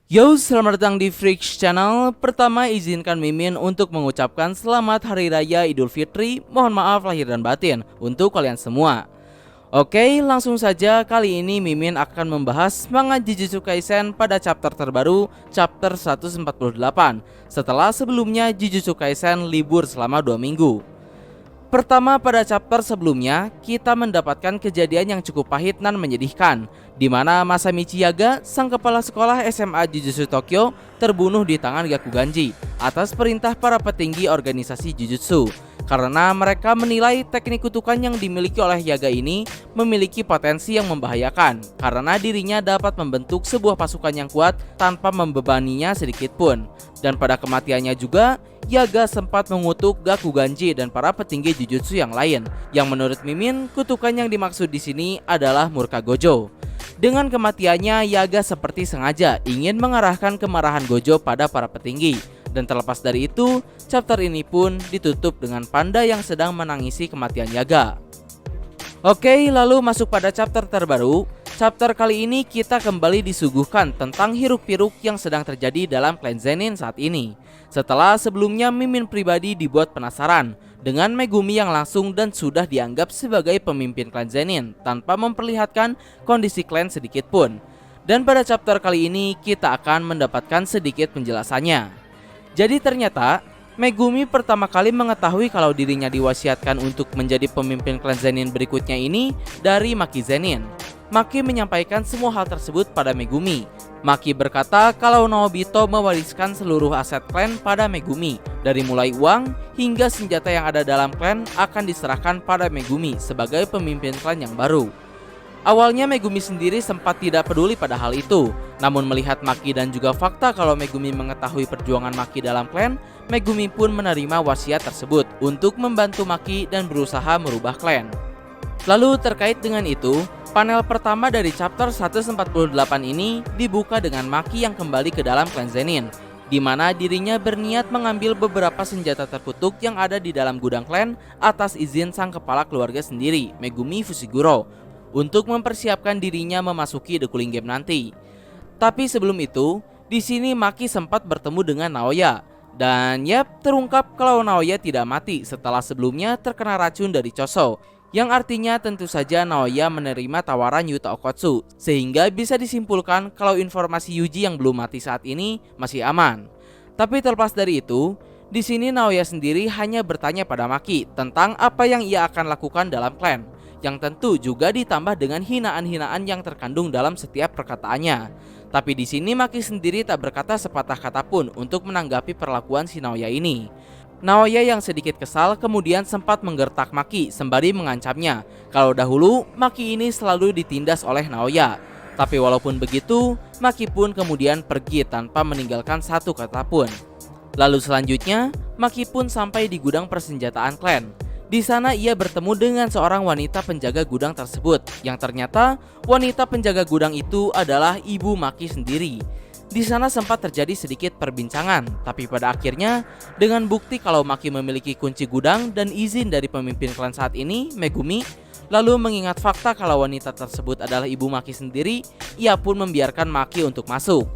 Yo, selamat datang di Freaks Channel. Pertama, izinkan Mimin untuk mengucapkan selamat Hari Raya Idul Fitri. Mohon maaf lahir dan batin untuk kalian semua. Oke, langsung saja. Kali ini Mimin akan membahas manga Jujutsu Kaisen pada chapter terbaru, chapter 148. Setelah sebelumnya Jujutsu Kaisen libur selama 2 minggu. Pertama, pada chapter sebelumnya, kita mendapatkan kejadian yang cukup pahit dan menyedihkan, di mana Masamichi Yaga, sang kepala sekolah SMA Jujutsu Tokyo, terbunuh di tangan Gakuganji atas perintah para petinggi organisasi Jujutsu, karena mereka menilai teknik kutukan yang dimiliki oleh Yaga ini memiliki potensi yang membahayakan, karena dirinya dapat membentuk sebuah pasukan yang kuat tanpa membebaninya sedikit pun. Dan pada kematiannya juga, Yaga sempat mengutuk Gakuganji dan para petinggi Jujutsu yang lain, yang menurut Mimin, kutukan yang dimaksud di sini adalah Murka Gojo. Dengan kematiannya, Yaga seperti sengaja ingin mengarahkan kemarahan Gojo pada para petinggi. Dan terlepas dari itu, chapter ini pun ditutup dengan Panda yang sedang menangisi kematian Yaga. Oke, lalu masuk pada chapter terbaru. Chapter kali ini kita kembali disuguhkan tentang hiruk-pikuk yang sedang terjadi dalam klan Zenin saat ini. Setelah sebelumnya Mimin pribadi dibuat penasaran dengan Megumi yang langsung dan sudah dianggap sebagai pemimpin klan Zenin tanpa memperlihatkan kondisi klan sedikit pun. Dan pada chapter kali ini kita akan mendapatkan sedikit penjelasannya. Jadi ternyata Megumi pertama kali mengetahui kalau dirinya diwasiatkan untuk menjadi pemimpin klan Zenin berikutnya ini dari Maki Zenin. Maki menyampaikan semua hal tersebut pada Megumi. Maki berkata kalau Naobito mewariskan seluruh aset klan pada Megumi, dari mulai uang hingga senjata yang ada dalam klan akan diserahkan pada Megumi sebagai pemimpin klan yang baru. Awalnya Megumi sendiri sempat tidak peduli pada hal itu, namun melihat Maki dan juga fakta kalau Megumi mengetahui perjuangan Maki dalam klan, Megumi pun menerima wasiat tersebut untuk membantu Maki dan berusaha merubah klan. Lalu terkait dengan itu, panel pertama dari chapter 148 ini dibuka dengan Maki yang kembali ke dalam klan Zenin, di mana dirinya berniat mengambil beberapa senjata terkutuk yang ada di dalam gudang klan atas izin sang kepala keluarga sendiri, Megumi Fushiguro, untuk mempersiapkan dirinya memasuki The Cooling Game nanti. Tapi sebelum itu, di sini Maki sempat bertemu dengan Naoya. Dan terungkap kalau Naoya tidak mati setelah sebelumnya terkena racun dari Choso, yang artinya tentu saja Naoya menerima tawaran Yuta Okkotsu, sehingga bisa disimpulkan kalau informasi Yuji yang belum mati saat ini masih aman. Tapi terlepas dari itu, di sini Naoya sendiri hanya bertanya pada Maki tentang apa yang ia akan lakukan dalam klan, yang tentu juga ditambah dengan hinaan-hinaan yang terkandung dalam setiap perkataannya. Tapi di sini Maki sendiri tak berkata sepatah kata pun untuk menanggapi perlakuan si Naoya ini. Naoya yang sedikit kesal kemudian sempat menggertak Maki sembari mengancamnya kalau dahulu Maki ini selalu ditindas oleh Naoya. Tapi walaupun begitu, Maki pun kemudian pergi tanpa meninggalkan satu kata pun. Lalu selanjutnya, Maki pun sampai di gudang persenjataan klan. Di sana ia bertemu dengan seorang wanita penjaga gudang tersebut, yang ternyata wanita penjaga gudang itu adalah ibu Maki sendiri. Di sana sempat terjadi sedikit perbincangan, tapi pada akhirnya dengan bukti kalau Maki memiliki kunci gudang dan izin dari pemimpin klan saat ini, Megumi, lalu mengingat fakta kalau wanita tersebut adalah ibu Maki sendiri, ia pun membiarkan Maki untuk masuk.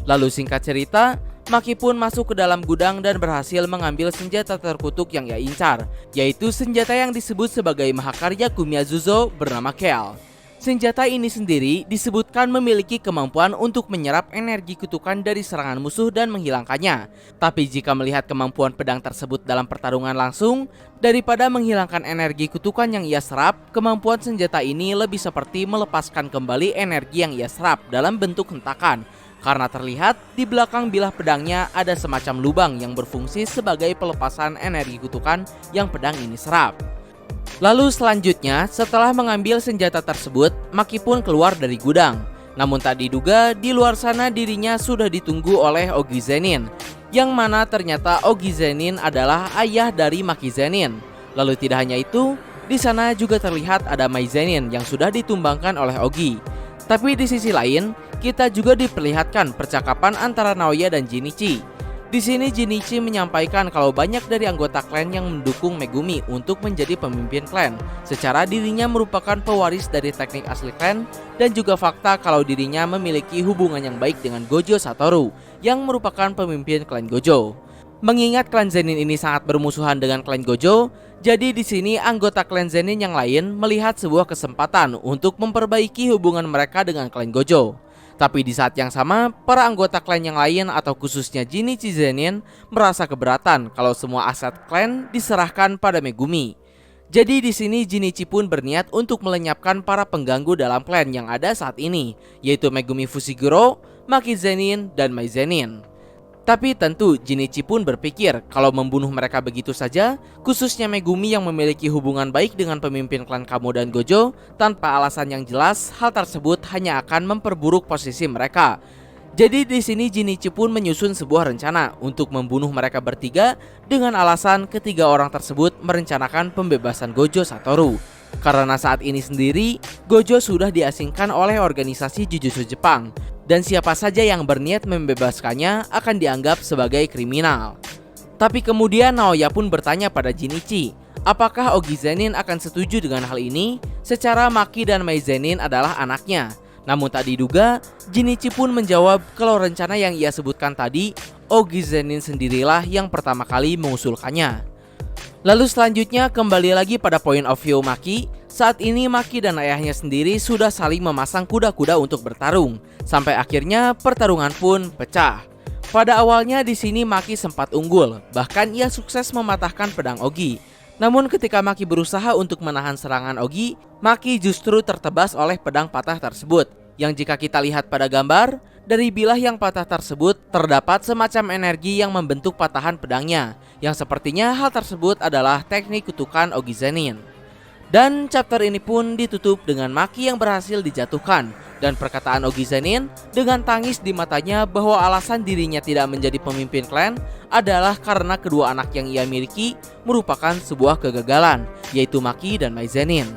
Lalu singkat cerita, Maki pun masuk ke dalam gudang dan berhasil mengambil senjata terkutuk yang ia incar, yaitu senjata yang disebut sebagai Mahakarya Kumiazuzo bernama Kel. Senjata ini sendiri disebutkan memiliki kemampuan untuk menyerap energi kutukan dari serangan musuh dan menghilangkannya. Tapi jika melihat kemampuan pedang tersebut dalam pertarungan langsung, daripada menghilangkan energi kutukan yang ia serap, kemampuan senjata ini lebih seperti melepaskan kembali energi yang ia serap dalam bentuk hentakan. Karena terlihat di belakang bilah pedangnya ada semacam lubang yang berfungsi sebagai pelepasan energi kutukan yang pedang ini serap. Lalu selanjutnya, setelah mengambil senjata tersebut, Maki pun keluar dari gudang. Namun tak diduga, di luar sana dirinya sudah ditunggu oleh Ogi Zenin, yang mana ternyata Ogi Zenin adalah ayah dari Maki Zenin. Lalu tidak hanya itu, di sana juga terlihat ada Mai Zenin yang sudah ditumbangkan oleh Ogi. Tapi di sisi lain, kita juga diperlihatkan percakapan antara Naoya dan Jinichi. Di sini Jinichi menyampaikan kalau banyak dari anggota klan yang mendukung Megumi untuk menjadi pemimpin klan. Secara dirinya merupakan pewaris dari teknik asli klan dan juga fakta kalau dirinya memiliki hubungan yang baik dengan Gojo Satoru yang merupakan pemimpin klan Gojo. Mengingat klan Zenin ini sangat bermusuhan dengan klan Gojo, jadi di sini anggota klan Zenin yang lain melihat sebuah kesempatan untuk memperbaiki hubungan mereka dengan klan Gojo. Tapi di saat yang sama, para anggota klan yang lain atau khususnya Jinichi Zenin merasa keberatan kalau semua aset klan diserahkan pada Megumi. Jadi di sini Jinichi pun berniat untuk melenyapkan para pengganggu dalam klan yang ada saat ini, yaitu Megumi Fushiguro, Maki Zenin, dan Mai Zenin. Tapi tentu Jinichi pun berpikir kalau membunuh mereka begitu saja, khususnya Megumi yang memiliki hubungan baik dengan pemimpin klan Kamo dan Gojo, tanpa alasan yang jelas, hal tersebut hanya akan memperburuk posisi mereka. Jadi di sini Jinichi pun menyusun sebuah rencana untuk membunuh mereka bertiga dengan alasan ketiga orang tersebut merencanakan pembebasan Gojo Satoru. Karena saat ini sendiri, Gojo sudah diasingkan oleh organisasi Jujutsu Jepang, dan siapa saja yang berniat membebaskannya akan dianggap sebagai kriminal. Tapi kemudian Naoya pun bertanya pada Jinichi, apakah Ogi Zenin akan setuju dengan hal ini? Secara Maki dan Mai Zenin adalah anaknya. Namun tak diduga, Jinichi pun menjawab kalau rencana yang ia sebutkan tadi, Ogi Zenin sendirilah yang pertama kali mengusulkannya. Lalu selanjutnya kembali lagi pada point of view Maki. Saat ini Maki dan ayahnya sendiri sudah saling memasang kuda-kuda untuk bertarung, sampai akhirnya pertarungan pun pecah. Pada awalnya di sini Maki sempat unggul, bahkan ia sukses mematahkan pedang Ogi. Namun ketika Maki berusaha untuk menahan serangan Ogi, Maki justru tertebas oleh pedang patah tersebut. Yang jika kita lihat pada gambar, dari bilah yang patah tersebut terdapat semacam energi yang membentuk patahan pedangnya, yang sepertinya hal tersebut adalah teknik kutukan Ogi Zenin. Dan chapter ini pun ditutup dengan Maki yang berhasil dijatuhkan, dan perkataan Ogi Zenin dengan tangis di matanya bahwa alasan dirinya tidak menjadi pemimpin klan adalah karena kedua anak yang ia miliki merupakan sebuah kegagalan, yaitu Maki dan Mai Zenin.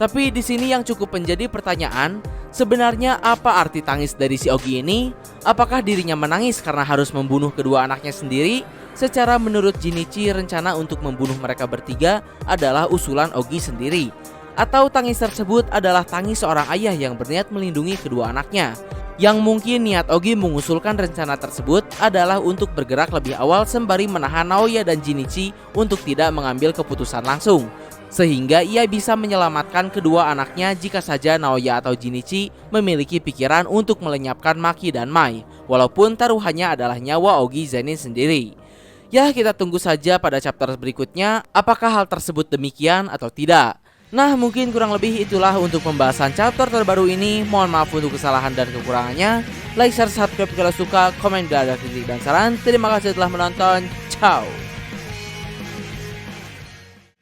Tapi di sini yang cukup menjadi pertanyaan, sebenarnya apa arti tangis dari si Ogi ini? Apakah dirinya menangis karena harus membunuh kedua anaknya sendiri? Secara menurut Jinichi, rencana untuk membunuh mereka bertiga adalah usulan Ogi sendiri. Atau tangis tersebut adalah tangis seorang ayah yang berniat melindungi kedua anaknya. Yang mungkin niat Ogi mengusulkan rencana tersebut adalah untuk bergerak lebih awal sembari menahan Naoya dan Jinichi untuk tidak mengambil keputusan langsung, sehingga ia bisa menyelamatkan kedua anaknya jika saja Naoya atau Jinichi memiliki pikiran untuk melenyapkan Maki dan Mai, walaupun taruhannya adalah nyawa Ogi Zenin sendiri. Ya, kita tunggu saja pada chapter berikutnya apakah hal tersebut demikian atau tidak. Nah, mungkin kurang lebih itulah untuk pembahasan chapter terbaru ini. Mohon maaf untuk kesalahan dan kekurangannya. Like, share, subscribe kalau suka, komen bila ada kritik dan saran. Terima kasih telah menonton. Ciao.